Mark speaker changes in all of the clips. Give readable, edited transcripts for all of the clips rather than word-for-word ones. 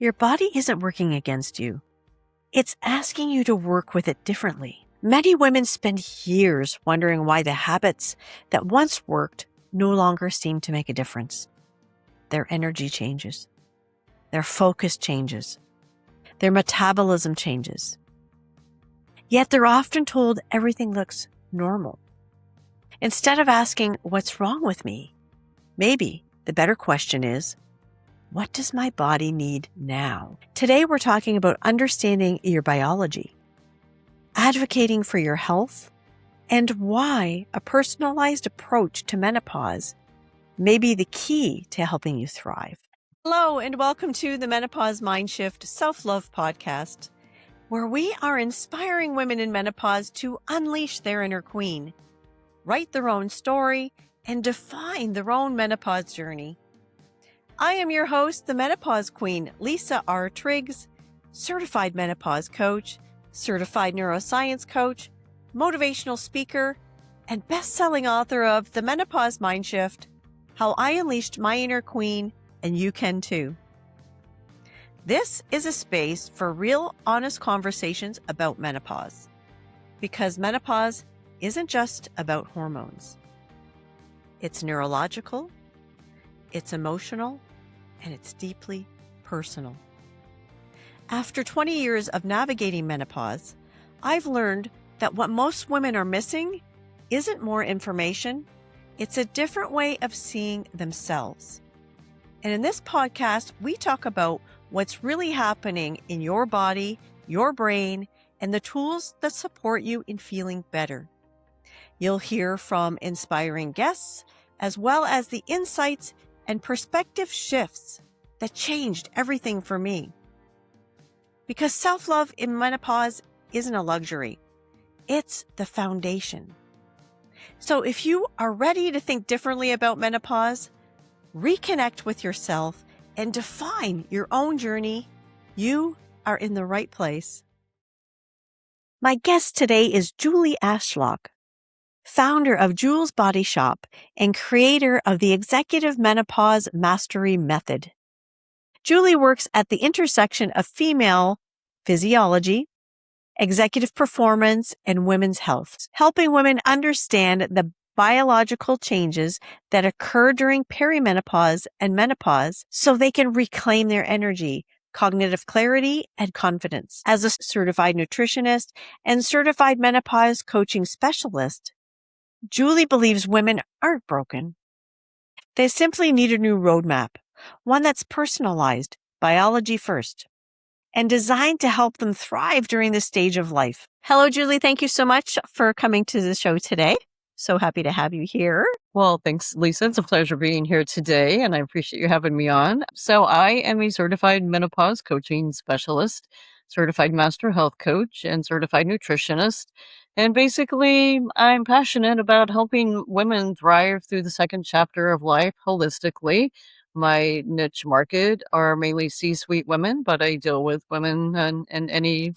Speaker 1: Your body isn't working against you. It's asking you to work with it differently. Many women spend years wondering why the habits that once worked no longer seem to make a difference. Their energy changes. Their focus changes. Their metabolism changes. Yet they're often told everything looks normal. Instead of asking, what's wrong with me? Maybe the better question is, what does my body need now? Today, we're talking about understanding your biology, advocating for your health, and why a personalized approach to menopause may be the key to helping you thrive. Hello, and welcome to the Menopause Mindshift Self-Love Podcast, where we are inspiring women in menopause to unleash their inner queen, write their own story, and define their own menopause journey. I am your host, the Menopause Queen, Lisa R. Triggs, certified menopause coach, certified neuroscience coach, motivational speaker, and best-selling author of The Menopause Mindshift, How I Unleashed My Inner Queen, and You Can Too. This is a space for real, honest conversations about menopause, because menopause isn't just about hormones. It's neurological, it's emotional, and it's deeply personal. After 20 years of navigating menopause, I've learned that what most women are missing isn't more information, it's a different way of seeing themselves. And in this podcast, we talk about what's really happening in your body, your brain, and the tools that support you in feeling better. You'll hear from inspiring guests, as well as the insights and perspective shifts that changed everything for me. Because self-love in menopause isn't a luxury. It's the foundation. So if you are ready to think differently about menopause, reconnect with yourself, and define your own journey, you are in the right place. My guest today is Julie Ashlock, founder of Jules Body Shop and creator of the Executive Menopause Mastery Method. Julie works at the intersection of female physiology, executive performance, and women's health, helping women understand the biological changes that occur during perimenopause and menopause so they can reclaim their energy, cognitive clarity, and confidence. As a certified nutritionist and certified menopause coaching specialist, Julie believes women aren't broken. They simply need a new roadmap, one that's personalized, biology first, and designed to help them thrive during this stage of life. Hello, Julie. Thank you so much for coming to the show today. So happy to have you here.
Speaker 2: Well, thanks, Lisa. It's a pleasure being here today, and I appreciate you having me on. So I am a certified menopause coaching specialist, certified master health coach, and certified nutritionist. And basically, I'm passionate about helping women thrive through the second chapter of life holistically. My niche market are mainly C-suite women, but I deal with women in any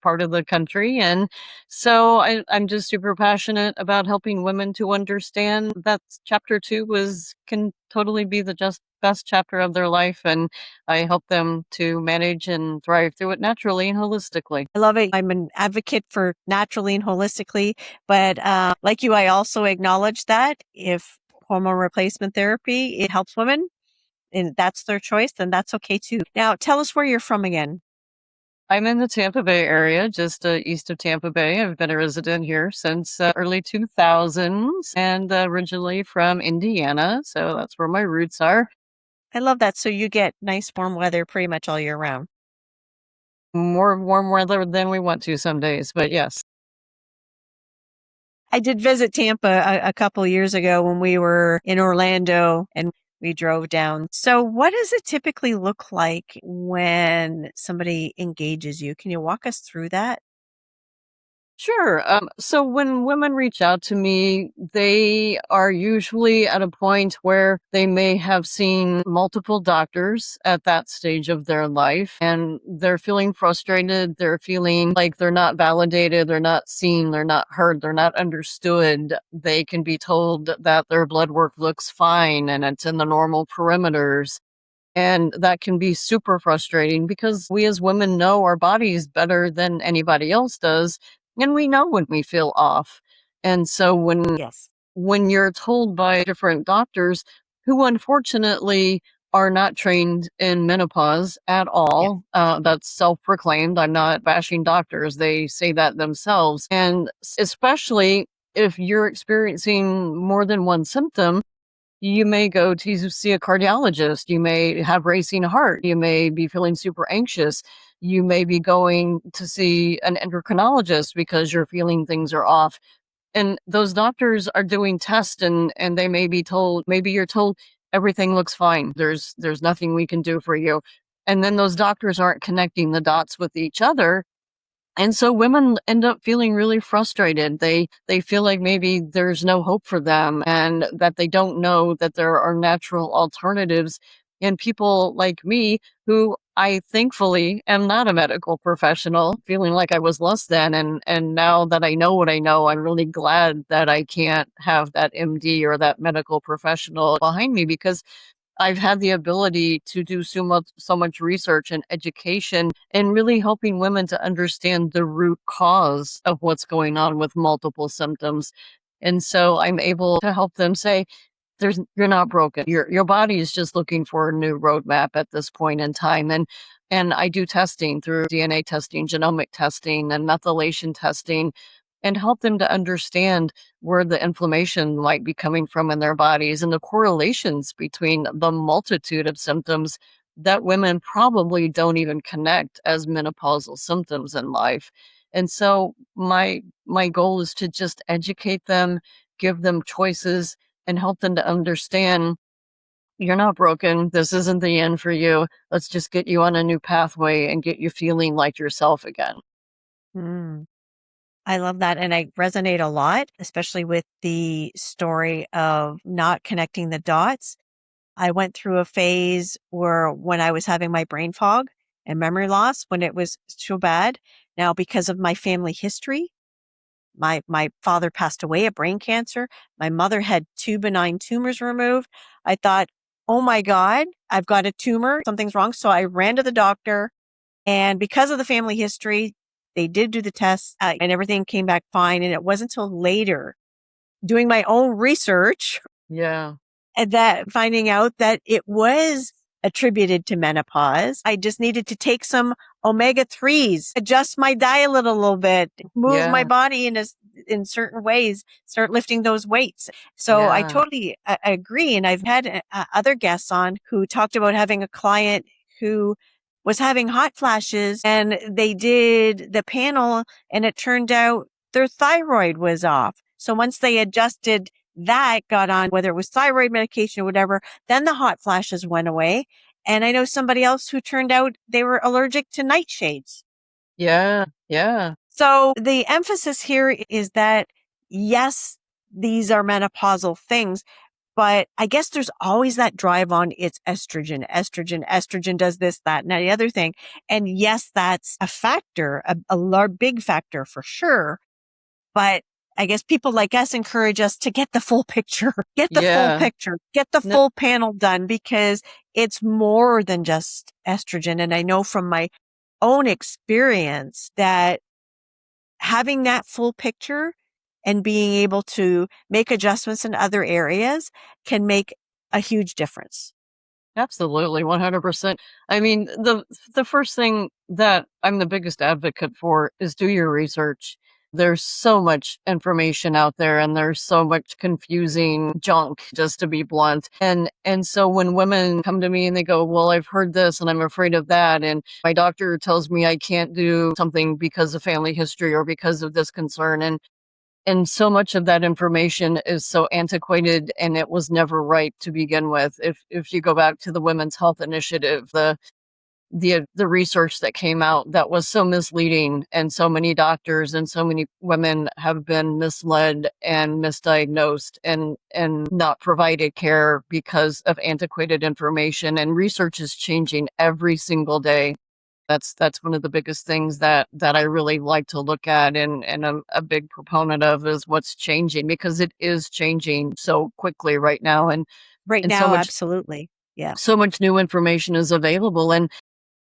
Speaker 2: part of the country. And so I'm just super passionate about helping women to understand that chapter 2 can totally be the just best chapter of their life. And I help them to manage and thrive through it naturally and holistically.
Speaker 1: I love it. I'm an advocate for naturally and holistically, but like you, I also acknowledge that if hormone replacement therapy, it helps women and that's their choice, then that's okay too. Now, tell us where you're from again.
Speaker 2: I'm in the Tampa Bay area, just east of Tampa Bay. I've been a resident here since early 2000s and originally from Indiana. So that's where my roots are.
Speaker 1: I love that. So you get nice warm weather pretty much all year round.
Speaker 2: More warm weather than we want to some days, but yes.
Speaker 1: I did visit Tampa a couple years ago when we were in Orlando and we drove down. So what does it typically look like when somebody engages you? Can you walk us through that?
Speaker 2: Sure. So when women reach out to me, they are usually at a point where they may have seen multiple doctors at that stage of their life, and they're feeling frustrated. They're feeling like they're not validated, they're not seen, they're not heard, they're not understood. They can be told that their blood work looks fine and it's in the normal perimeters. And that can be super frustrating because we as women know our bodies better than anybody else does. And we know when we feel off. And so
Speaker 1: Yes.
Speaker 2: when you're told by different doctors who unfortunately are not trained in menopause at
Speaker 1: Yeah.
Speaker 2: all, that's self-proclaimed. I'm not bashing doctors. They say that themselves. And especially if you're experiencing more than one symptom, you may go to see a cardiologist. You may have racing heart. You may be feeling super anxious. You may be going to see an endocrinologist because you're feeling things are off. And those doctors are doing tests and they may be told, maybe you're told everything looks fine. There's nothing we can do for you. And then those doctors aren't connecting the dots with each other, and so women end up feeling really frustrated. They feel like maybe there's no hope for them and that they don't know that there are natural alternatives. And people like me, who I thankfully am not a medical professional, feeling like I was less than, and now that I know what I know, I'm really glad that I can't have that MD or that medical professional behind me, because I've had the ability to do so much research and education and really helping women to understand the root cause of what's going on with multiple symptoms. And so I'm able to help them say, you're not broken. Your body is just looking for a new roadmap at this point in time. And I do testing through DNA testing, genomic testing, and methylation testing, and help them to understand where the inflammation might be coming from in their bodies and the correlations between the multitude of symptoms that women probably don't even connect as menopausal symptoms in life. And so my goal is to just educate them, give them choices, and help them to understand you're not broken. This isn't the end for you. Let's just get you on a new pathway and get you feeling like yourself again.
Speaker 1: Mm. I love that. And I resonate a lot, especially with the story of not connecting the dots. I went through a phase where when I was having my brain fog and memory loss, when it was so bad. Now, because of my family history, my father passed away of brain cancer. My mother had 2 benign tumors removed. I thought, oh my God, I've got a tumor. Something's wrong. So I ran to the doctor. And because of the family history, they did do the tests and everything came back fine. And it wasn't until later doing my own research
Speaker 2: Yeah.
Speaker 1: and that finding out that it was attributed to menopause. I just needed to take some omega-3s, adjust my diet a little bit, move my
Speaker 2: Yeah.
Speaker 1: body in certain ways, start lifting those weights. So I
Speaker 2: Yeah.
Speaker 1: totally agree. And I've had other guests on who talked about having a client who was having hot flashes and they did the panel and it turned out their thyroid was off. So once they adjusted that, got on whether it was thyroid medication or whatever, then the hot flashes went away. And I know somebody else who turned out they were allergic to nightshades.
Speaker 2: Yeah. Yeah.
Speaker 1: So the emphasis here is that yes, these are menopausal things, but I guess there's always that drive on it's estrogen does this, that, and the other thing. And yes, that's a factor, a large, big factor for sure. But I guess people like us encourage us to get the full picture, get the full
Speaker 2: Yeah.
Speaker 1: picture, get the
Speaker 2: No,
Speaker 1: full panel done because it's more than just estrogen. And I know from my own experience that having that full picture and being able to make adjustments in other areas can make a huge difference.
Speaker 2: absolutely, 100%. I mean, the first thing that I'm the biggest advocate for is do your research. There's so much information out there and there's so much confusing junk, just to be blunt. And so when women come to me and they go, "Well, I've heard this and I'm afraid of that, and my doctor tells me I can't do something because of family history or because of this concern." And so much of that information is so antiquated and it was never right to begin with. If you go back to the Women's Health Initiative, the research that came out that was so misleading, and so many doctors and so many women have been misled and misdiagnosed and not provided care because of antiquated information, and research is changing every single day. That's one of the biggest things that I really like to look at, and I'm a big proponent of, is what's changing, because it is changing so quickly right now,
Speaker 1: Right
Speaker 2: and so
Speaker 1: now,
Speaker 2: much
Speaker 1: absolutely. Yeah.
Speaker 2: So much new information is available.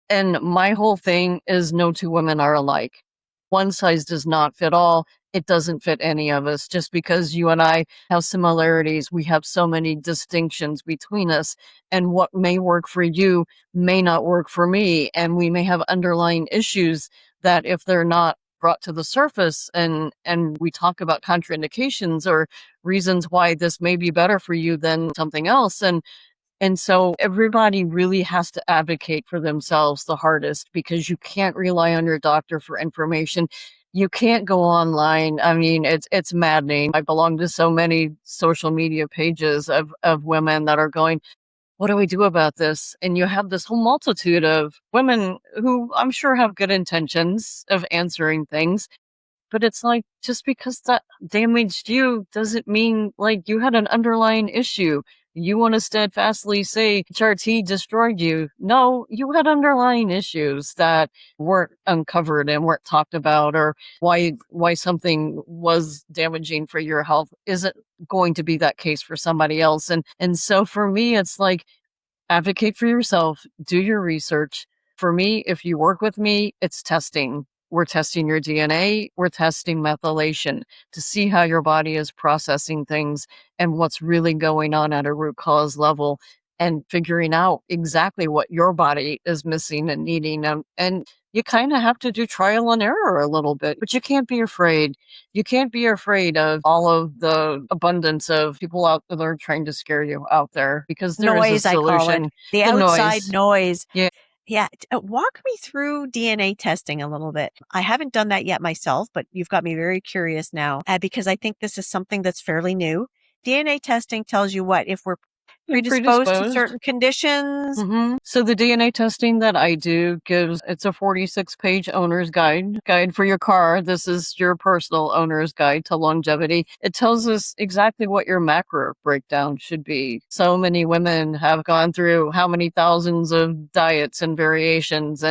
Speaker 2: And my whole thing is no two women are alike. One size does not fit all. It doesn't fit any of us. Just because you and I have similarities, we have so many distinctions between us. And what may work for you may not work for me. And we may have underlying issues that, if they're not brought to the surface and we talk about contraindications or reasons why this may be better for you than something else. And so everybody really has to advocate for themselves the hardest, because you can't rely on your doctor for information. You can't go online. I mean, it's maddening. I belong to so many social media pages of women that are going, what do we do about this? And you have this whole multitude of women who I'm sure have good intentions of answering things. But it's like, just because that damaged you doesn't mean like you had an underlying issue. You want to steadfastly say HRT destroyed you. No, you had underlying issues that weren't uncovered and weren't talked about, or why something was damaging for your health isn't going to be that case for somebody else. And so for me, it's like, advocate for yourself, do your research. For me, if you work with me, it's testing. We're testing your DNA, we're testing methylation to see how your body is processing things and what's really going on at a root cause level, and figuring out exactly what your body is missing and needing. And you kind of have to do trial and error a little bit, but you can't be afraid. You can't be afraid of all of the abundance of people out there trying to scare you out there, because there is a
Speaker 1: Noise, I call it.
Speaker 2: solution.
Speaker 1: The
Speaker 2: The
Speaker 1: outside
Speaker 2: noise.
Speaker 1: noise.
Speaker 2: Yeah.
Speaker 1: Yeah. Walk me through DNA testing a little bit. I haven't done that yet myself, but you've got me very curious now, because I think this is something that's fairly new. DNA testing tells you what? If we're
Speaker 2: You're
Speaker 1: predisposed to
Speaker 2: predisposed.
Speaker 1: certain conditions.
Speaker 2: So the DNA testing that I do it's a 46-page owner's guide for your car. This is your personal owner's guide to longevity. It tells us exactly what your macro breakdown should be. So many women have gone through how many thousands of diets and variations,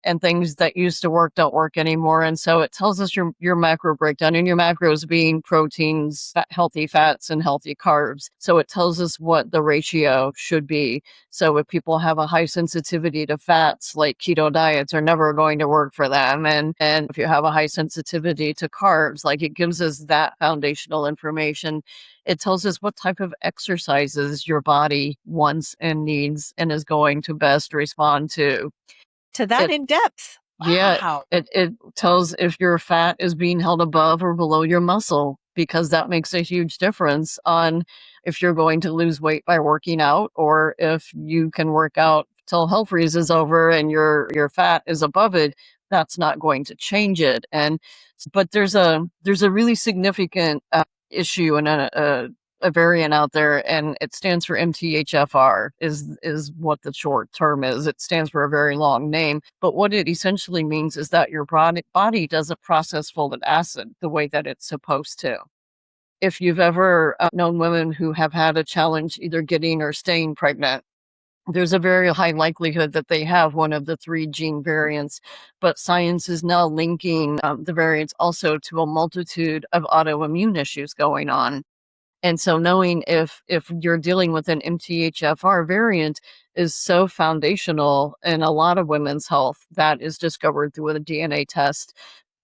Speaker 2: and things that used to work don't work anymore. And so it tells us your macro breakdown, and your macros being proteins, healthy fats, and healthy carbs. So it tells us what the ratio should be. So if people have a high sensitivity to fats, like keto diets are never going to work for them. And if you have a high sensitivity to carbs, like, it gives us that foundational information. It tells us what type of exercises your body wants and needs and is going to best respond to.
Speaker 1: To that
Speaker 2: It
Speaker 1: in depth.
Speaker 2: yeah,
Speaker 1: Wow.
Speaker 2: it tells if your fat is being held above or below your muscle, because that makes a huge difference on if you're going to lose weight by working out, or if you can work out till hell freezes over and your fat is above it. That's not going to change it. But there's a really significant issue and a variant out there, and it stands for MTHFR, is what the short term is. It stands for a very long name, but what it essentially means is that your body doesn't process folic acid the way that it's supposed to. If you've ever known women who have had a challenge either getting or staying pregnant, there's a very high likelihood that they have one of the 3 gene variants, but science is now linking the variants also to a multitude of autoimmune issues going on. And so knowing if you're dealing with an MTHFR variant is so foundational in a lot of women's health. That is discovered through a DNA test.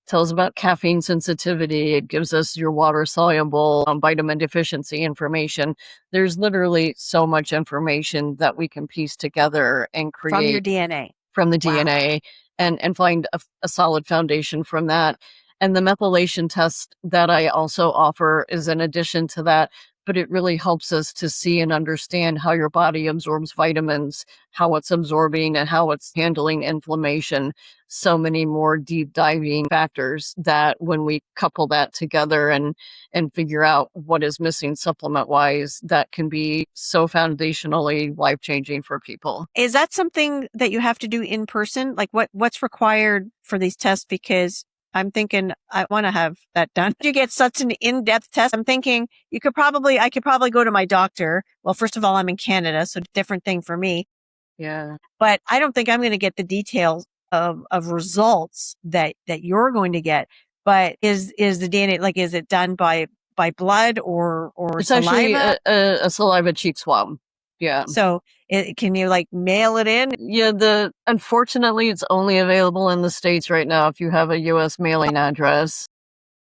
Speaker 2: Tells about caffeine sensitivity. It gives us your water soluble vitamin deficiency information. There's literally so much information that we can piece together and
Speaker 1: From your
Speaker 2: create
Speaker 1: DNA.
Speaker 2: from the
Speaker 1: Wow.
Speaker 2: DNA and find a solid foundation from that. And the methylation test that I also offer is in addition to that, but it really helps us to see and understand how your body absorbs vitamins, how it's absorbing and how it's handling inflammation. So many more deep diving factors that when we couple that together and figure out what is missing supplement wise, that can be so foundationally life changing for people.
Speaker 1: Is that something that you have to do in person? Like what's required for these tests? Because I'm thinking I want to have that done. You get such an in-depth test. I'm thinking I could probably go to my doctor. Well, first of all, I'm in Canada, so different thing for me.
Speaker 2: Yeah.
Speaker 1: But I don't think I'm going to get the details of results that you're going to get. But is the DNA, like, is it done by blood or
Speaker 2: It's actually
Speaker 1: saliva?
Speaker 2: a saliva cheek swab. Yeah.
Speaker 1: So Can you like mail it in?
Speaker 2: Yeah, unfortunately, it's only available in the States right now if you have a US mailing address.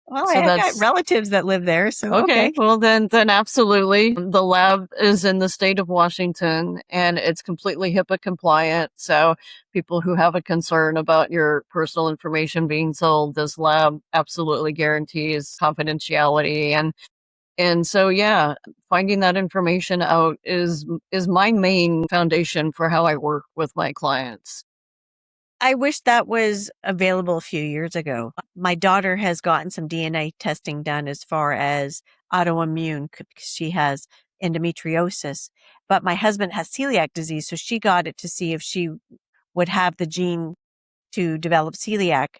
Speaker 1: Well,
Speaker 2: So
Speaker 1: I got
Speaker 2: that's
Speaker 1: relatives that live there, so
Speaker 2: okay.
Speaker 1: okay.
Speaker 2: Well, then absolutely. The lab is in the state of Washington and it's completely HIPAA compliant. So people who have a concern about your personal information being sold, this lab absolutely guarantees confidentiality. And so, yeah, finding that information out is my main foundation for how I work with my clients.
Speaker 1: I wish that was available a few years ago. My daughter has gotten some DNA testing done as far as autoimmune because she has endometriosis, but my husband has celiac disease. So she got it to see if she would have the gene to develop celiac.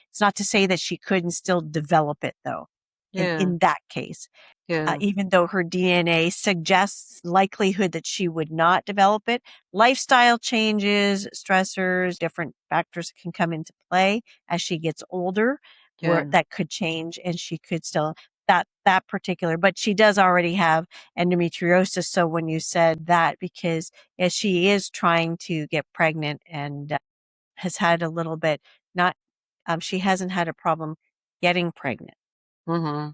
Speaker 1: It's not to say that she couldn't still develop it though,
Speaker 2: Yeah,
Speaker 1: in that case.
Speaker 2: yeah,
Speaker 1: Even though her DNA suggests likelihood that she would not develop it. Lifestyle changes, stressors, different factors can come into play as she gets older where
Speaker 2: yeah.
Speaker 1: that could change and she could still that particular, but she does already have endometriosis. So when you said that, because as she is trying to get pregnant and has had a little bit, not, she hasn't had a problem getting pregnant.
Speaker 2: Hmm.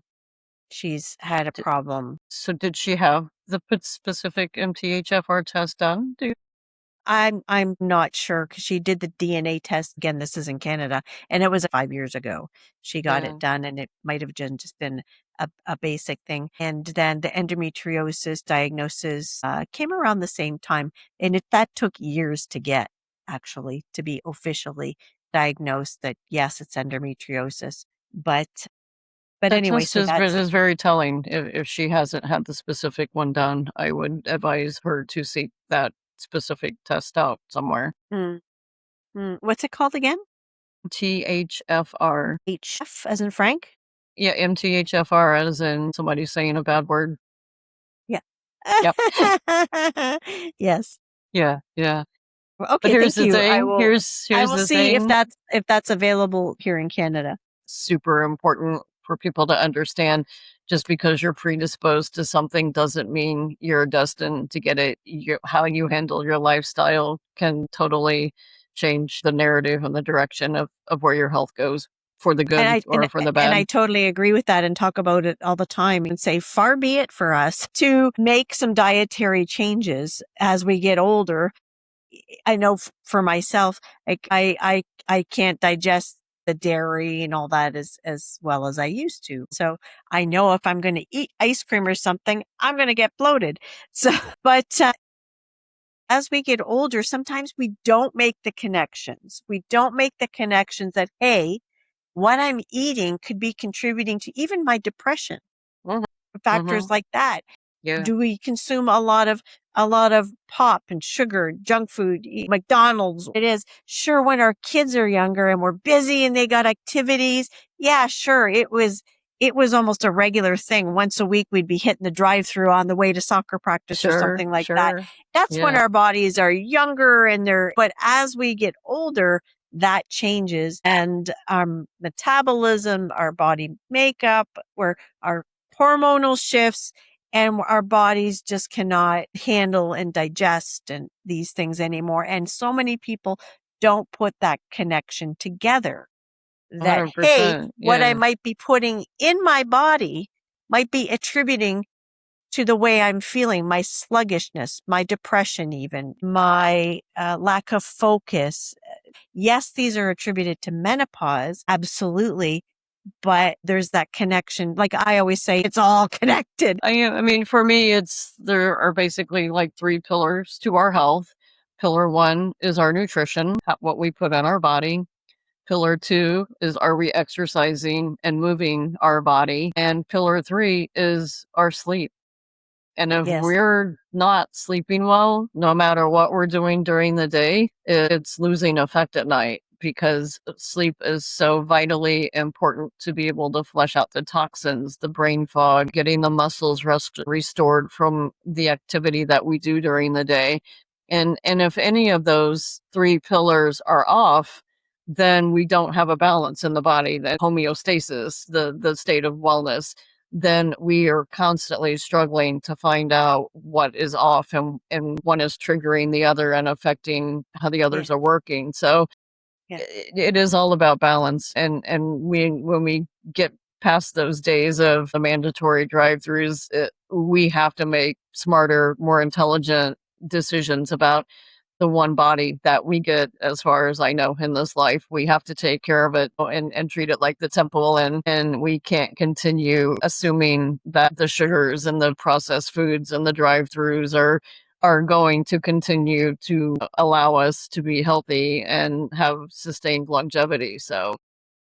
Speaker 1: She's had a problem.
Speaker 2: So did she have the specific MTHFR test done?
Speaker 1: I'm not sure because she did the DNA test. Again, this is in Canada, and it was 5 years ago. She got
Speaker 2: Yeah.
Speaker 1: it done, and it might have just been a basic thing. And then the endometriosis diagnosis came around the same time, and that took years to get actually to be officially diagnosed that yes, it's endometriosis. But
Speaker 2: That
Speaker 1: anyway,
Speaker 2: test
Speaker 1: so
Speaker 2: is
Speaker 1: that's
Speaker 2: is very telling. If she hasn't had the specific one done, I would advise her to seek that specific test out somewhere.
Speaker 1: mm, what's it called again?
Speaker 2: THFR.
Speaker 1: HF as in Frank.
Speaker 2: Yeah, MTHFR as in somebody saying a bad word.
Speaker 1: Yeah.
Speaker 2: Yep.
Speaker 1: Yes.
Speaker 2: Yeah, yeah.
Speaker 1: Well,
Speaker 2: But
Speaker 1: okay, thank you. I
Speaker 2: here's
Speaker 1: will
Speaker 2: the
Speaker 1: see
Speaker 2: thing.
Speaker 1: if that's available here in Canada.
Speaker 2: Super important for people to understand. Just because you're predisposed to something doesn't mean you're destined to get it. How you handle your lifestyle can totally change the narrative and the direction of where your health goes for the
Speaker 1: And
Speaker 2: good or for the
Speaker 1: I
Speaker 2: bad.
Speaker 1: totally agree with that and talk about it all the time and say far be it for us to make some dietary changes as we get older. I know for myself, like I can't digest the dairy and all that as well as I used to. So I know if I'm going to eat ice cream or something, I'm going to get bloated. So, but as we get older, sometimes we don't make the connections. We don't make the connections that, hey, what I'm eating could be contributing to even my depression,
Speaker 2: Mhm,
Speaker 1: factors
Speaker 2: mhm.
Speaker 1: like that.
Speaker 2: Yeah,
Speaker 1: Do we consume a lot of pop and sugar, junk food, McDonald's? It is sure when our kids are younger and we're busy and they got activities. Yeah, sure. It was almost a regular thing. Once a week, we'd be hitting the drive through on the way to soccer practice or
Speaker 2: sure,
Speaker 1: something like that.
Speaker 2: sure.
Speaker 1: That's when
Speaker 2: Yeah.
Speaker 1: our bodies are younger but as we get older, that changes and our metabolism, our body makeup, where our hormonal shifts and our bodies just cannot handle and digest and these things anymore. And so many people don't put that connection together that, hey,
Speaker 2: 100%.
Speaker 1: what I
Speaker 2: Yeah.
Speaker 1: might be putting in my body might be attributing to the way I'm feeling, my sluggishness, my depression, even my lack of focus. Yes, these are attributed to menopause. Absolutely. But there's that connection. Like I always say, it's all connected.
Speaker 2: I mean, for me, there are basically like three pillars to our health. Pillar one is our nutrition, what we put in our body. Pillar two is are we exercising and moving our body? And pillar three is our sleep. And if
Speaker 1: Yes.
Speaker 2: we're not sleeping well, no matter what we're doing during the day, it's losing effect at night because sleep is so vitally important to be able to flush out the toxins, the brain fog, getting the muscles restored from the activity that we do during the day. And if any of those three pillars are off, then we don't have a balance in the body, that homeostasis, the state of wellness. then we are constantly struggling to find out what is off, and one is triggering the other and affecting how the
Speaker 1: Yeah.
Speaker 2: others are working. So
Speaker 1: Yeah.
Speaker 2: it is all about balance. And when we get past those days of the mandatory drive-throughs, we have to make smarter, more intelligent decisions about the one body that we get. As far as I know, in this life, we have to take care of it and treat it like the temple, and we can't continue assuming that the sugars and the processed foods and the drive-throughs are going to continue to allow us to be healthy and have sustained longevity. So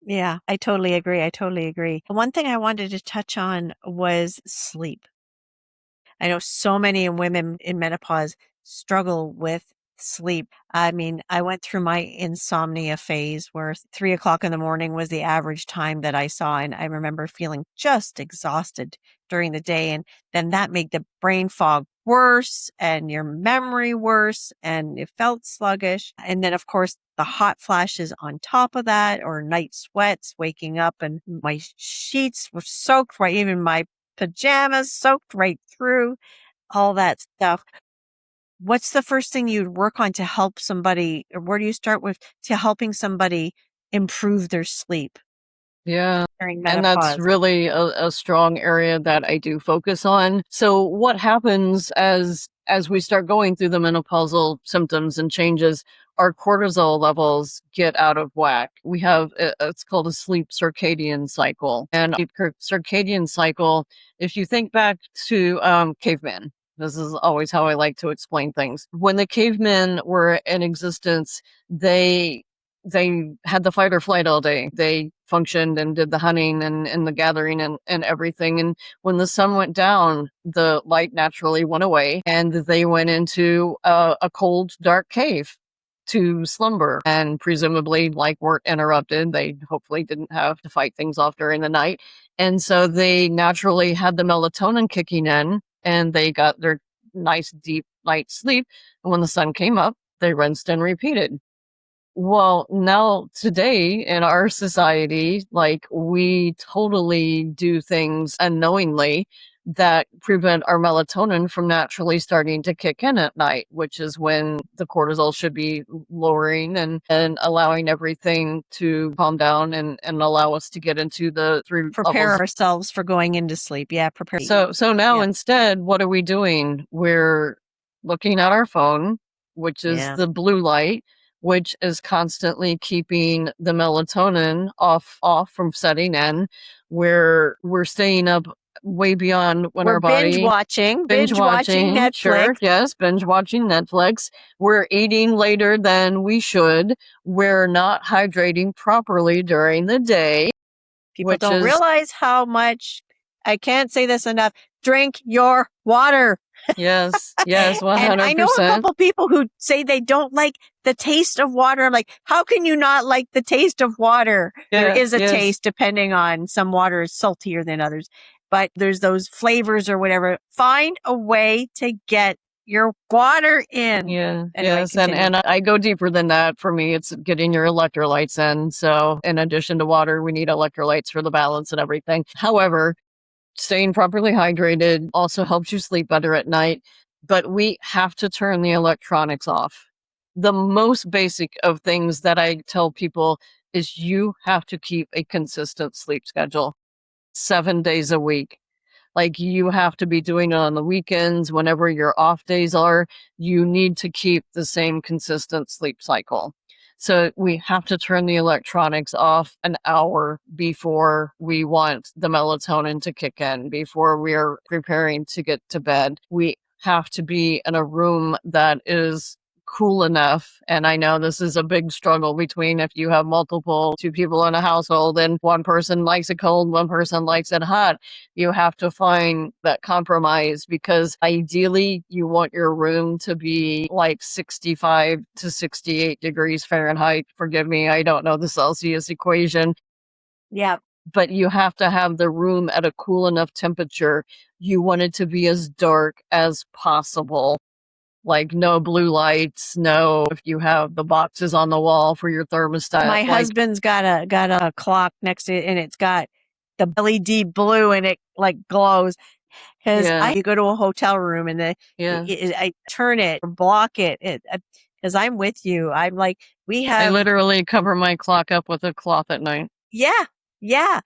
Speaker 1: Yeah, I totally agree. I totally agree. One thing I wanted to touch on was sleep. I know so many women in menopause struggle with sleep. I mean, I went through my insomnia phase where 3 o'clock in the morning was the average time that I saw. And I remember feeling just exhausted during the day. And then that made the brain fog worse and your memory worse, and it felt sluggish. And then, of course, the hot flashes on top of that, or night sweats, waking up and my sheets were soaked, right? Even my pajamas soaked right through, all that stuff. What's the first thing you'd work on to help somebody, or where do you start with to helping somebody improve their sleep
Speaker 2: yeah.
Speaker 1: during
Speaker 2: And that's
Speaker 1: menopause?
Speaker 2: really a strong area that I do focus on. So what happens as we start going through the menopausal symptoms and changes, our cortisol levels get out of whack. We have it's called a sleep circadian cycle. And circadian cycle, if you think back to cavemen, this is always how I like to explain things. When the cavemen were in existence, they had the fight or flight all day. They functioned and did the hunting and the gathering and everything. And when the sun went down, the light naturally went away, and they went into a cold, dark cave to slumber, and presumably like weren't interrupted. They hopefully didn't have to fight things off during the night. And so they naturally had the melatonin kicking in, and they got their nice deep night sleep. And when the sun came up, they rinsed and repeated. Well, now today in our society, like, we totally do things unknowingly that prevent our melatonin from naturally starting to kick in at night, which is when the cortisol should be lowering and allowing everything to calm down and allow us to get into the three
Speaker 1: Prepare
Speaker 2: levels.
Speaker 1: ourselves for going into sleep. Yeah, prepare.
Speaker 2: So now
Speaker 1: Yeah.
Speaker 2: instead, what are we doing? We're looking at our phone, which is
Speaker 1: Yeah.
Speaker 2: the blue light, which is constantly keeping the melatonin off from setting in. We're staying up way beyond when
Speaker 1: We're
Speaker 2: our body
Speaker 1: binge watching Netflix.
Speaker 2: Sure, yes, binge watching Netflix. We're eating later than we should. We're not hydrating properly during the day,
Speaker 1: People
Speaker 2: which
Speaker 1: don't
Speaker 2: is
Speaker 1: realize how much, I can't say this enough, drink your water.
Speaker 2: yes, yes,
Speaker 1: And I know a
Speaker 2: 100%.
Speaker 1: couple people who say they don't like the taste of water. I'm like, how can you not like the taste of water? There
Speaker 2: Yeah,
Speaker 1: is a
Speaker 2: yes.
Speaker 1: taste depending on, some water is saltier than others, but there's those flavors or whatever. Find a way to get your water in.
Speaker 2: Yeah,
Speaker 1: Anyway,
Speaker 2: yes,
Speaker 1: continue.
Speaker 2: and I go deeper than that. For me, it's getting your electrolytes in. So in addition to water, we need electrolytes for the balance and everything. However, staying properly hydrated also helps you sleep better at night, but we have to turn the electronics off. The most basic of things that I tell people is you have to keep a consistent sleep schedule, 7 days a week. Like, you have to be doing it on the weekends, whenever your off days are. You need to keep the same consistent sleep cycle. So we have to turn the electronics off an hour before we want the melatonin to kick in, before we're preparing to get to bed. We have to be in a room that is cool enough. And I know this is a big struggle between, if you have multiple two people in a household and one person likes it cold, one person likes it hot. You have to find that compromise, because ideally you want your room to be like 65 to 68 degrees Fahrenheit. Forgive me, I don't know the Celsius equation.
Speaker 1: Yeah.
Speaker 2: But you have to have the room at a cool enough temperature. You want it to be as dark as possible. Like, no blue lights, no, if you have the boxes on the wall for your thermostat.
Speaker 1: My husband's got a clock next to it, and it's got the LED blue and it like glows. Because
Speaker 2: Yeah.
Speaker 1: you go to a hotel room and
Speaker 2: Yeah.
Speaker 1: I turn it or block it. Because I'm with you. I'm like, we
Speaker 2: I
Speaker 1: have,
Speaker 2: literally cover my clock up with a cloth at night.
Speaker 1: yeah, yeah.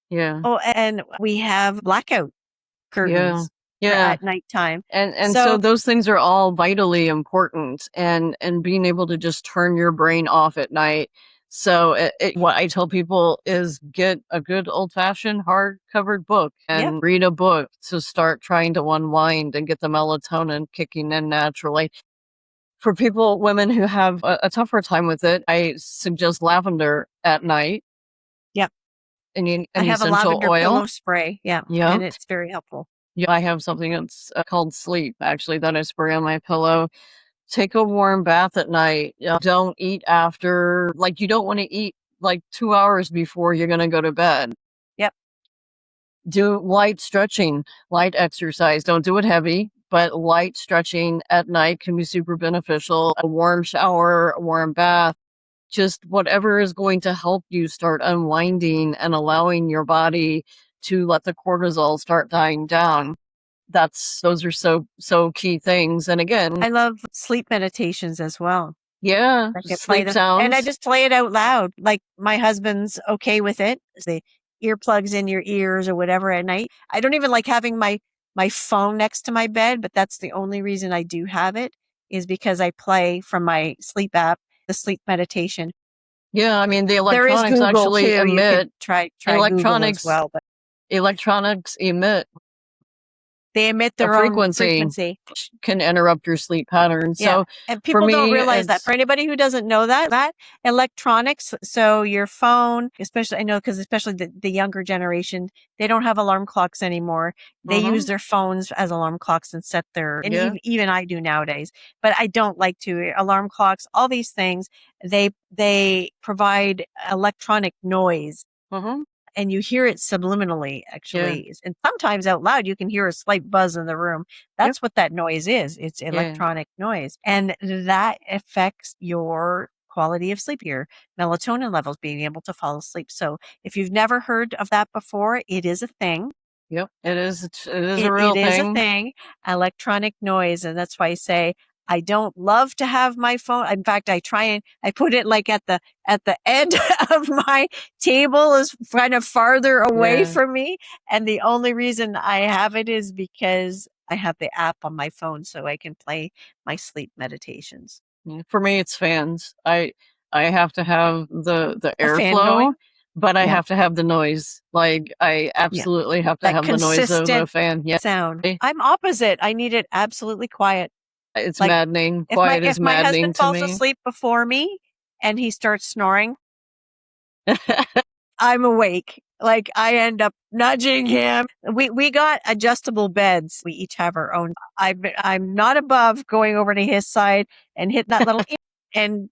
Speaker 2: Yeah.
Speaker 1: Oh, and we have blackout
Speaker 2: Yeah.
Speaker 1: curtains for
Speaker 2: Yeah.
Speaker 1: at nighttime.
Speaker 2: And so
Speaker 1: So,
Speaker 2: those things are all vitally important, and being able to just turn your brain off at night. So what I tell people is get a good old-fashioned hard-covered book
Speaker 1: yep,
Speaker 2: and read a book to start trying to unwind and get the melatonin kicking in naturally. For people, women who have a tougher time with it, I suggest lavender at night,
Speaker 1: yep. I
Speaker 2: an
Speaker 1: have a
Speaker 2: essential
Speaker 1: lavender
Speaker 2: oil.
Speaker 1: pillow spray. Yeah.
Speaker 2: Yep.
Speaker 1: And it's very helpful.
Speaker 2: Yeah, I have something that's called Sleep, actually, that I spray on my pillow. Take a warm bath at night. Don't eat after, like, you don't want to eat like 2 hours before you're going to go to bed.
Speaker 1: Yep.
Speaker 2: Do light stretching, light exercise. Don't do it heavy, but light stretching at night can be super beneficial. A warm shower, a warm bath, just whatever is going to help you start unwinding and allowing your body to let the cortisol start dying down. Those are so key things. And again,
Speaker 1: I love sleep meditations as well.
Speaker 2: yeah,
Speaker 1: I can play
Speaker 2: sleep
Speaker 1: them and I
Speaker 2: sounds.
Speaker 1: just play it out loud. Like my husband's okay with it. The earplugs in your ears or whatever at night. I don't even like having my phone next to my bed, but that's the only reason I do have it is because I play from my sleep app, the sleep meditation.
Speaker 2: Yeah, I mean the
Speaker 1: There is
Speaker 2: electronics
Speaker 1: Google
Speaker 2: actually
Speaker 1: too. You could
Speaker 2: emit
Speaker 1: try Google as
Speaker 2: electronics
Speaker 1: well, but
Speaker 2: electronics emit
Speaker 1: they emit
Speaker 2: a
Speaker 1: their own
Speaker 2: frequency
Speaker 1: frequency.
Speaker 2: which can interrupt your sleep pattern.
Speaker 1: Yeah.
Speaker 2: So
Speaker 1: And
Speaker 2: for
Speaker 1: people don't
Speaker 2: me,
Speaker 1: realize that. For
Speaker 2: it's
Speaker 1: anybody who doesn't know that electronics, so your phone, especially, I know, because especially the younger generation, they don't have alarm clocks anymore. They use
Speaker 2: mhm,
Speaker 1: their phones as alarm clocks and set and
Speaker 2: yeah,
Speaker 1: even I do nowadays, but I don't like to. Alarm clocks, all these things, they provide electronic noise
Speaker 2: mhm,
Speaker 1: and you hear it subliminally,
Speaker 2: yeah,
Speaker 1: actually. And sometimes out loud, you can hear a slight buzz in the room.
Speaker 2: yep,
Speaker 1: That's what that noise is. It's
Speaker 2: yeah,
Speaker 1: electronic noise. And that affects your quality of sleep, your melatonin levels, being able to fall asleep. So if you've never heard of that before, it is a thing.
Speaker 2: yep. It is a
Speaker 1: It
Speaker 2: real
Speaker 1: is a
Speaker 2: thing.
Speaker 1: thing, electronic noise. And that's why I say, I don't love to have my phone. In fact, I put it like at the end of my table is kind of farther away
Speaker 2: Yeah.
Speaker 1: from me. And the only reason I have it is because I have the app on my phone so I can play my sleep meditations.
Speaker 2: Yeah, for me, it's fans. I have to have the
Speaker 1: The fan noise.
Speaker 2: airflow, but I
Speaker 1: Yeah.
Speaker 2: have to have the noise. Like, I
Speaker 1: Yeah.
Speaker 2: absolutely have to
Speaker 1: That
Speaker 2: have the noise of a
Speaker 1: consistent
Speaker 2: fan. Yeah,
Speaker 1: sound. I'm opposite. I need it absolutely quiet.
Speaker 2: it's
Speaker 1: Like
Speaker 2: maddening. Quiet
Speaker 1: if
Speaker 2: is
Speaker 1: my
Speaker 2: maddening
Speaker 1: husband
Speaker 2: to
Speaker 1: falls
Speaker 2: me.
Speaker 1: asleep before me and he starts snoring, I'm awake. Like I end up nudging him. We got adjustable beds. We each have our own. I'm not above going over to his side and hitting that little and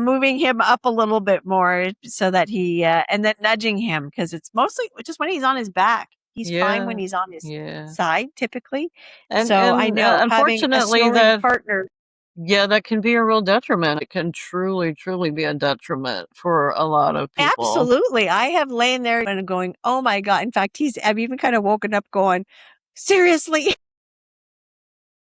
Speaker 1: moving him up a little bit more so that he and then nudging him because it's mostly just when he's on his back. He's fine when
Speaker 2: Yeah,
Speaker 1: he's on his
Speaker 2: yeah.
Speaker 1: side typically.
Speaker 2: And
Speaker 1: So I know having a
Speaker 2: unfortunately,
Speaker 1: snoring partner.
Speaker 2: that can be a real detriment. It can truly, truly be a detriment for a lot of people.
Speaker 1: Absolutely. I have lain there and going, oh my God. In fact, I've even kind of woken up going, seriously?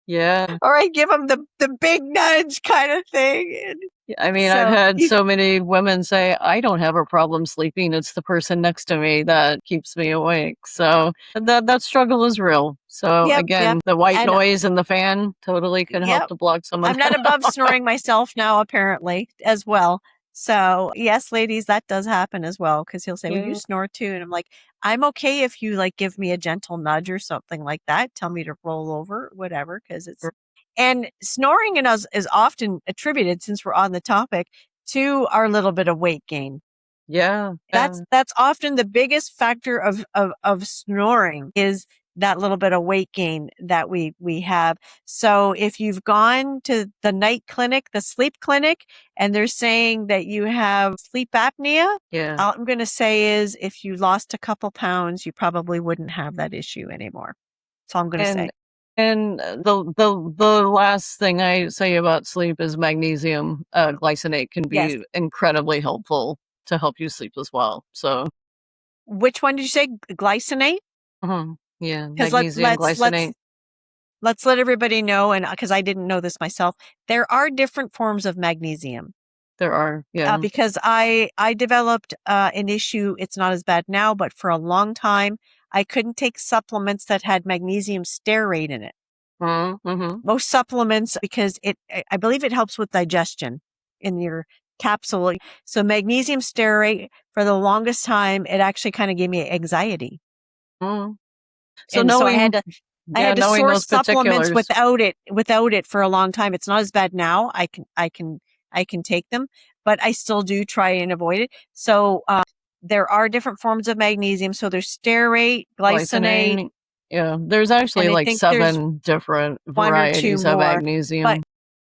Speaker 2: Yeah.
Speaker 1: Or I give him the big nudge kind of thing. And
Speaker 2: Yeah, I mean, I've
Speaker 1: so
Speaker 2: had so many women say, "I don't have a problem sleeping. It's the person next to me that keeps me awake." So that struggle is real. So
Speaker 1: yep, yep.
Speaker 2: again, the white
Speaker 1: And
Speaker 2: noise and the fan totally can help
Speaker 1: yep.
Speaker 2: to block some of
Speaker 1: I'm not above snoring myself now, apparently, as well. So yes, ladies, that does happen as well. Cause he'll say, well, you
Speaker 2: yeah.
Speaker 1: snore too. And I'm like, I'm okay if you like give me a gentle nudge or something like that. Tell me to roll over, whatever. Cause and snoring in us is often attributed, since we're on the topic, to our little bit of weight gain.
Speaker 2: Yeah.
Speaker 1: That's often the biggest factor of snoring is that little bit of weight gain that we have. So if you've gone to the night clinic, the sleep clinic, and they're saying that you have sleep apnea,
Speaker 2: Yeah.
Speaker 1: all I'm going to say is if you lost a couple pounds, you probably wouldn't have that issue anymore. That's all I'm going to say.
Speaker 2: And the last thing I say about sleep is magnesium glycinate can
Speaker 1: Yes.
Speaker 2: be incredibly helpful to help you sleep as well. So
Speaker 1: Which one did you say? Glycinate?
Speaker 2: Yeah,
Speaker 1: Because
Speaker 2: magnesium glycinate.
Speaker 1: let's let everybody know, and because I didn't know this myself, there are different forms of magnesium.
Speaker 2: There are, yeah.
Speaker 1: Because I developed an issue. It's not as bad now, but for a long time, I couldn't take supplements that had magnesium stearate in it.
Speaker 2: Mm-hmm.
Speaker 1: Most supplements, because I believe it helps with digestion in your capsule. So magnesium stearate, for the longest time, it actually kind of gave me anxiety.
Speaker 2: Mm-hmm. So
Speaker 1: And so
Speaker 2: knowing
Speaker 1: I had to
Speaker 2: knowing
Speaker 1: source
Speaker 2: those
Speaker 1: supplements
Speaker 2: particulars.
Speaker 1: without it for a long time. It's not as bad now. I can take them, but I still do try and avoid it. So, there are different forms of magnesium. So there's stearate, glycinate,
Speaker 2: Glycinate. Yeah, there's actually
Speaker 1: and I
Speaker 2: like
Speaker 1: think there's
Speaker 2: 7 different
Speaker 1: one or two
Speaker 2: varieties of
Speaker 1: more, but
Speaker 2: magnesium.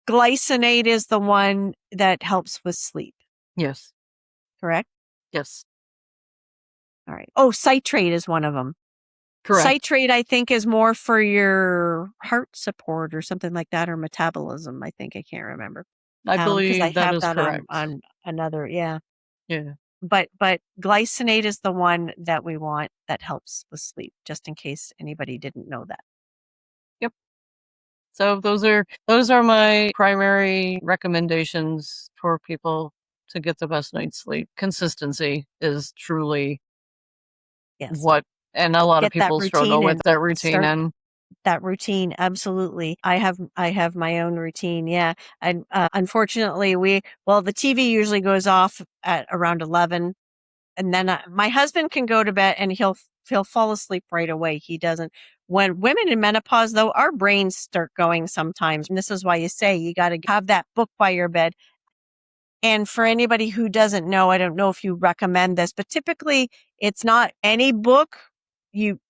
Speaker 1: glycinate is the one that helps with sleep,
Speaker 2: Yes.
Speaker 1: correct?
Speaker 2: Yes.
Speaker 1: All right. Oh, citrate is one of them.
Speaker 2: Correct.
Speaker 1: Citrate, I think, is more for your heart support or something like that, or metabolism. I think, I can't remember.
Speaker 2: I
Speaker 1: Because I
Speaker 2: believe that
Speaker 1: have
Speaker 2: is
Speaker 1: that
Speaker 2: correct.
Speaker 1: on another, yeah.
Speaker 2: Yeah.
Speaker 1: But glycinate is the one that we want that helps with sleep, just in case anybody didn't know that.
Speaker 2: Yep. So those are my primary recommendations for people to get the best night's sleep. Consistency is truly
Speaker 1: Yes.
Speaker 2: what, and a lot of
Speaker 1: Get that
Speaker 2: people struggle
Speaker 1: routine
Speaker 2: with
Speaker 1: and
Speaker 2: that routine.
Speaker 1: start
Speaker 2: And
Speaker 1: that routine. Absolutely. I have my own routine. Yeah. And unfortunately, the TV usually goes off at around 11. And then my husband can go to bed and he'll fall asleep right away. He doesn't. When women in menopause, though, our brains start going sometimes. And this is why you say you got to have that book by your bed. And for anybody who doesn't know, I don't know if you recommend this, but typically it's not any book.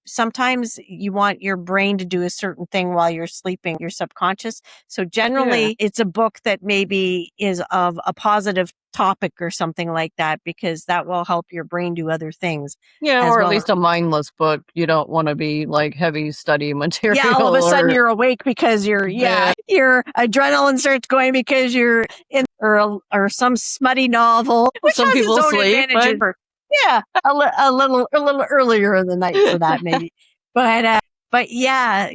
Speaker 1: Sometimes you want your brain to do a certain thing while you're sleeping, your subconscious. So
Speaker 2: yeah.
Speaker 1: generally it's a book that maybe is of a positive topic or something like that, because that will help your brain do other things
Speaker 2: Yeah,
Speaker 1: as
Speaker 2: or at
Speaker 1: well.
Speaker 2: least a mindless book. You don't want to be like heavy study
Speaker 1: Yeah, all of a
Speaker 2: material
Speaker 1: sudden
Speaker 2: or
Speaker 1: you're awake because
Speaker 2: yeah.
Speaker 1: your adrenaline starts going because you're in or some smutty novel, which
Speaker 2: Some
Speaker 1: has its
Speaker 2: people
Speaker 1: own
Speaker 2: sleep, but
Speaker 1: advantages. Yeah, a little earlier in the night for that maybe, but yeah,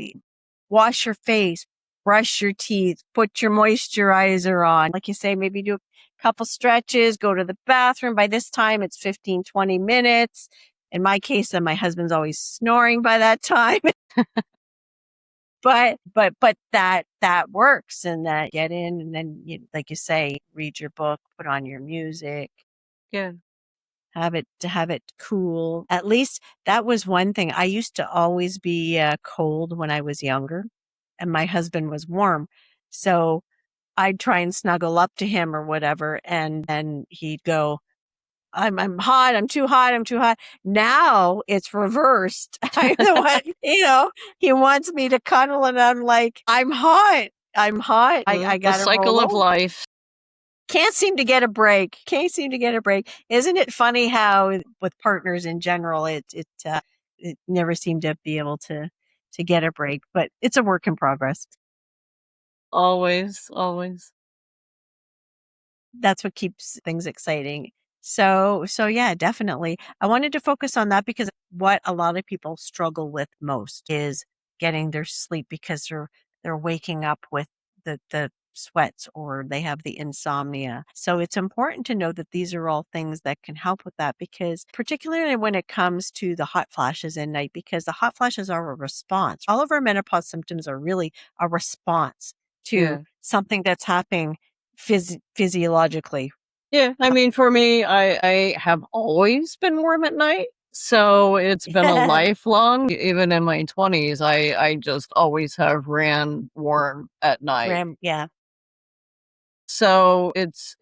Speaker 1: wash your face, brush your teeth, put your moisturizer on. Like you say, maybe do a couple stretches, go to the bathroom. By this time, it's 15, 20 minutes. In my case, then my husband's always snoring by that time. But that works, and that get in, and then like you say, read your book, put on your music,
Speaker 2: yeah.
Speaker 1: have it cool. At least that was one thing. I used to always be cold when I was younger, and my husband was warm, so I'd try and snuggle up to him or whatever, and then he'd go, I'm hot. I'm too hot. I'm too hot. Now it's reversed. I'm the one, he wants me to cuddle and I'm like, I'm hot. I'm hot. I
Speaker 2: The
Speaker 1: got to
Speaker 2: cycle
Speaker 1: roll
Speaker 2: of
Speaker 1: over.
Speaker 2: life.
Speaker 1: Can't seem to get a break. Can't seem to get a break. Isn't it funny how with partners in general, it never seemed to be able to get a break, but it's a work in progress.
Speaker 2: Always, always.
Speaker 1: That's what keeps things exciting. So yeah, definitely. I wanted to focus on that because what a lot of people struggle with most is getting their sleep, because they're waking up with the sweats, or they have the insomnia. So it's important to know that these are all things that can help with that, because particularly when it comes to the hot flashes in night, because the hot flashes are a response. All of our menopause symptoms are really a response to
Speaker 2: Yeah.
Speaker 1: something that's happening physiologically.
Speaker 2: Yeah. I mean, for me, I have always been warm at night. So it's been a lifelong, even in my 20s, I just always have ran warm at night.
Speaker 1: Yeah.
Speaker 2: So it's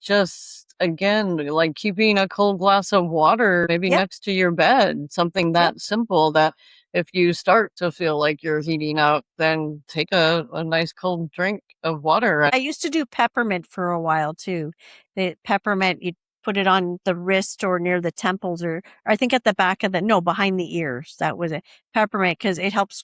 Speaker 2: just, again, like keeping a cold glass of water maybe
Speaker 1: Yep.
Speaker 2: next to your bed, something
Speaker 1: Yep.
Speaker 2: that simple, that if you start to feel like you're heating up, then take a nice cold drink of water.
Speaker 1: I used to do peppermint for a while too. The peppermint, you put it on the wrist or near the temples, or I think at the back of no, behind the ears. That was it. Peppermint, because it helps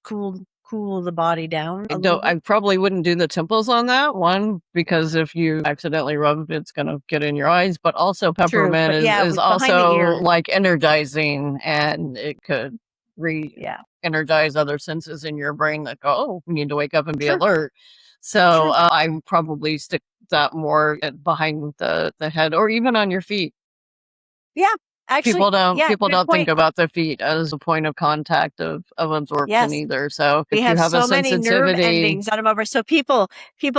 Speaker 1: cool the body down a little bit.
Speaker 2: I probably wouldn't do the temples on that one, because if you accidentally rub, it's going to get in your eyes. But also
Speaker 1: True,
Speaker 2: peppermint
Speaker 1: but yeah,
Speaker 2: is
Speaker 1: behind the
Speaker 2: also
Speaker 1: ear.
Speaker 2: like energizing, and it could
Speaker 1: Yeah,
Speaker 2: energize other senses in your brain that go, oh, we need to wake up and be
Speaker 1: sure,
Speaker 2: alert. So
Speaker 1: sure.
Speaker 2: I probably stick that more behind the head, or even on your feet.
Speaker 1: Yeah, actually, yeah,
Speaker 2: People
Speaker 1: good
Speaker 2: don't think
Speaker 1: point.
Speaker 2: about the feet as a point of contact of absorption
Speaker 1: Yes.
Speaker 2: either. So
Speaker 1: We
Speaker 2: if you
Speaker 1: have
Speaker 2: have a
Speaker 1: so many nerve
Speaker 2: sensitivity,
Speaker 1: endings on them over. So people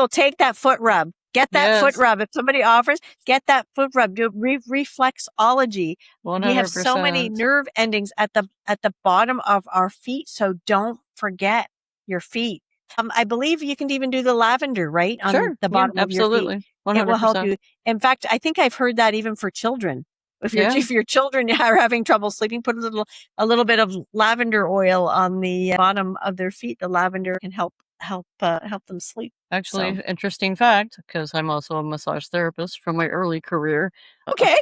Speaker 1: take that foot rub. Get that foot
Speaker 2: yes,
Speaker 1: rub. If somebody offers, get that foot rub. Do reflexology. We have so many
Speaker 2: 100%.
Speaker 1: nerve endings at the bottom of our feet. So don't forget your feet. I believe you can even do the lavender, right? On
Speaker 2: Sure.
Speaker 1: the
Speaker 2: Yeah,
Speaker 1: bottom of your feet.
Speaker 2: absolutely.
Speaker 1: It will help
Speaker 2: 100%.
Speaker 1: you. In fact, I think I've heard that even for children.
Speaker 2: Yeah.
Speaker 1: If your children are having trouble sleeping, put a little bit of lavender oil on the bottom of their feet. The lavender can help them sleep.
Speaker 2: Actually,
Speaker 1: So,
Speaker 2: interesting fact, because I'm also a massage therapist from my early career.
Speaker 1: okay.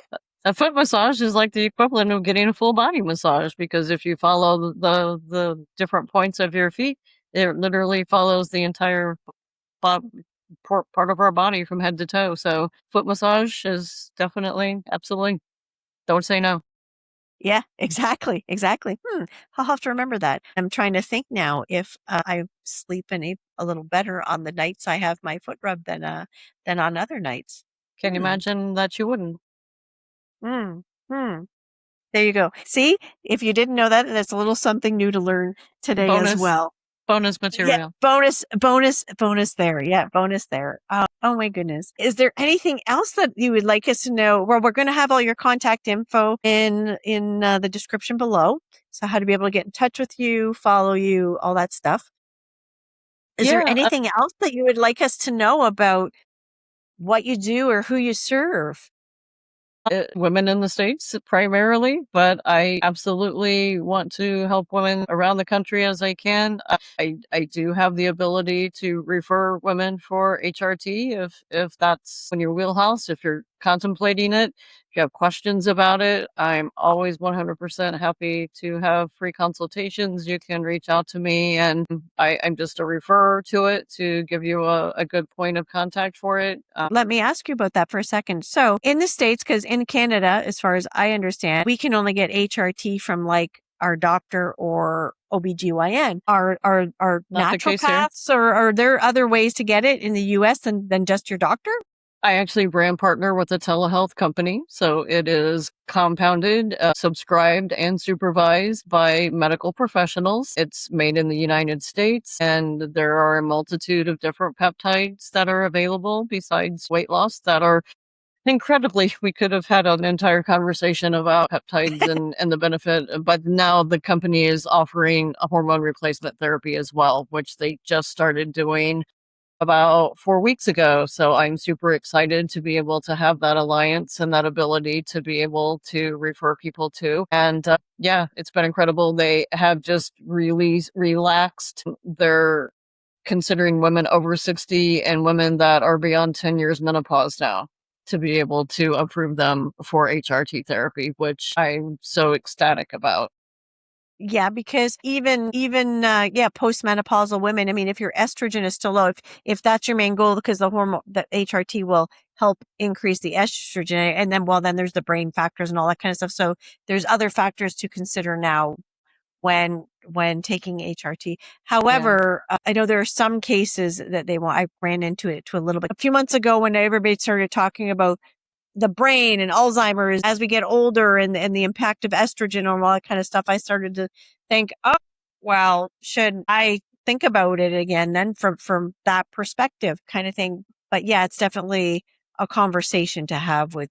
Speaker 2: A foot massage is like the equivalent of getting a full body massage, because if you follow the different points of your feet, it literally follows the entire bo- part of our body from head to toe. So foot massage is definitely, absolutely, don't say no.
Speaker 1: Yeah, exactly. Exactly. I'll have to remember that. I'm trying to think now if I sleep a little better on the nights I have my foot rub than on other nights.
Speaker 2: Can you
Speaker 1: Hmm.
Speaker 2: imagine that you wouldn't?
Speaker 1: Hmm. Hmm. There you go. See, if you didn't know that, that's a little something new to learn today as
Speaker 2: Bonus,
Speaker 1: well.
Speaker 2: bonus
Speaker 1: Yeah,
Speaker 2: material.
Speaker 1: bonus there. Yeah, bonus there. Oh my goodness. Is there anything else that you would like us to know? Well, we're going to have all your contact info in the description below. So how to be able to get in touch with you, follow you, all that stuff. Is there
Speaker 2: Yeah,
Speaker 1: anything else that you would like us to know about what you do or who you serve?
Speaker 2: women in the States primarily, but I absolutely want to help women around the country as I can. I do have the ability to refer women for HRT if that's in your wheelhouse, if you're contemplating it. If you have questions about it, I'm always 100% happy to have free consultations. You can reach out to me, and I'm just a referrer to it to give you a good point of contact for it.
Speaker 1: Let me ask you about that for a second. So in the States, because in Canada, as far as I understand, we can only get HRT from like our doctor or OBGYN. Are
Speaker 2: Not the case here.
Speaker 1: naturopaths or are there other ways to get it in the US than just your doctor?
Speaker 2: I actually brand partner with a telehealth company. So it is compounded, subscribed, and supervised by medical professionals. It's made in the United States, and there are a multitude of different peptides that are available besides weight loss that are incredibly. We could have had an entire conversation about peptides and the benefit, but now the company is offering a hormone replacement therapy as well, which they just started doing about 4 weeks ago. So I'm super excited to be able to have that alliance and that ability to be able to refer people to. And yeah, it's been incredible. They have just really relaxed their considering women over 60 and women that are beyond 10 years menopause now to be able to approve them for HRT therapy, which I'm so ecstatic about.
Speaker 1: Yeah, because even yeah, postmenopausal women, I mean, if your estrogen is still low, if that's your main goal, because the hormone, the HRT will help increase the estrogen, and then there's the brain factors and all that kind of stuff. So there's other factors to consider now when taking HRT.
Speaker 2: Yeah.
Speaker 1: However, I know there are some cases that they want. I ran into it to a little bit a few months ago when everybody started talking about the brain and Alzheimer's as we get older and the impact of estrogen and all that kind of stuff. I started to think, oh, well, should I think about it again then from that perspective kind of thing? But yeah, it's definitely a conversation to have with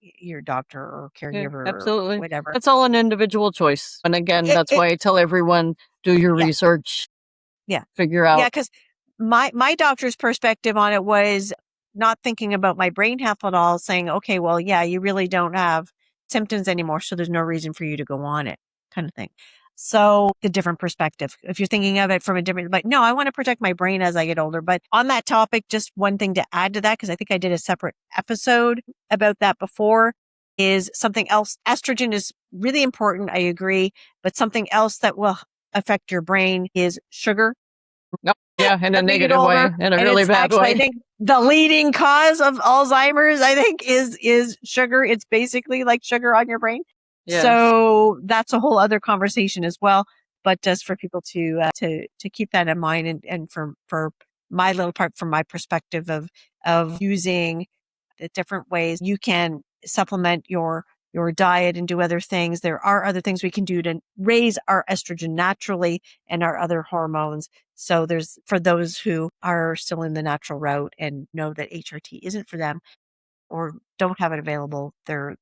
Speaker 1: your doctor or
Speaker 2: Yeah,
Speaker 1: caregiver or
Speaker 2: absolutely.
Speaker 1: whatever.
Speaker 2: It's all an individual choice. And again, that's
Speaker 1: It
Speaker 2: why I tell everyone, do your
Speaker 1: yeah,
Speaker 2: research,
Speaker 1: yeah.
Speaker 2: figure
Speaker 1: Yeah,
Speaker 2: out.
Speaker 1: because my doctor's perspective on it was not thinking about my brain health at all, saying, okay, well, yeah, you really don't have symptoms anymore, so there's no reason for you to go on it, kind of thing. So the different perspective. If you're thinking of it from a different, like, no, I want to protect my brain as I get older. But on that topic, just one thing to add to that, because I think I did a separate episode about that before, is something else. Estrogen is really important. I agree. But something else that will affect your brain is sugar.
Speaker 2: Oh, yeah, in a
Speaker 1: As we get
Speaker 2: negative
Speaker 1: older,
Speaker 2: way, in a
Speaker 1: and
Speaker 2: really
Speaker 1: it's
Speaker 2: bad
Speaker 1: actually, I
Speaker 2: way.
Speaker 1: think, the leading cause of Alzheimer's, I think, is sugar. It's basically like sugar on your brain.
Speaker 2: Yes.
Speaker 1: So that's a whole other conversation as well. But just for people to keep that in mind, and for my little part, from my perspective of using the different ways you can supplement your diet and do other things. There are other things we can do to raise our estrogen naturally and our other hormones. So there's, for those who are still in the natural route and know that HRT isn't for them or don't have it available, there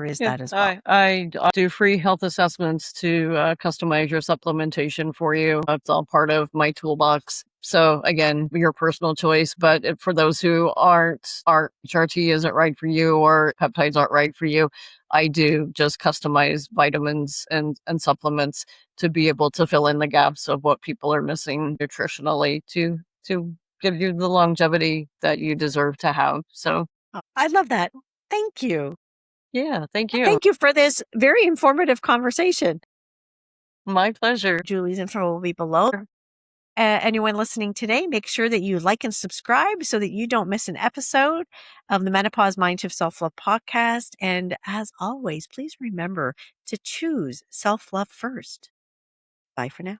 Speaker 1: is
Speaker 2: Yeah,
Speaker 1: that as well.
Speaker 2: I do free health assessments to customize your supplementation for you. That's all part of my toolbox. So again, your personal choice. But for those who aren't HRT isn't right for you or peptides aren't right for you, I do just customize vitamins and supplements to be able to fill in the gaps of what people are missing nutritionally to give you the longevity that you deserve to have. So
Speaker 1: Oh, I love that. Thank you.
Speaker 2: yeah, thank you.
Speaker 1: Thank you for this very informative conversation.
Speaker 2: My pleasure.
Speaker 1: Julie's info will be below. Anyone listening today, make sure that you like and subscribe so that you don't miss an episode of the Menopause Mindshift Self-Love Podcast. And as always, please remember to choose self-love first. Bye for now.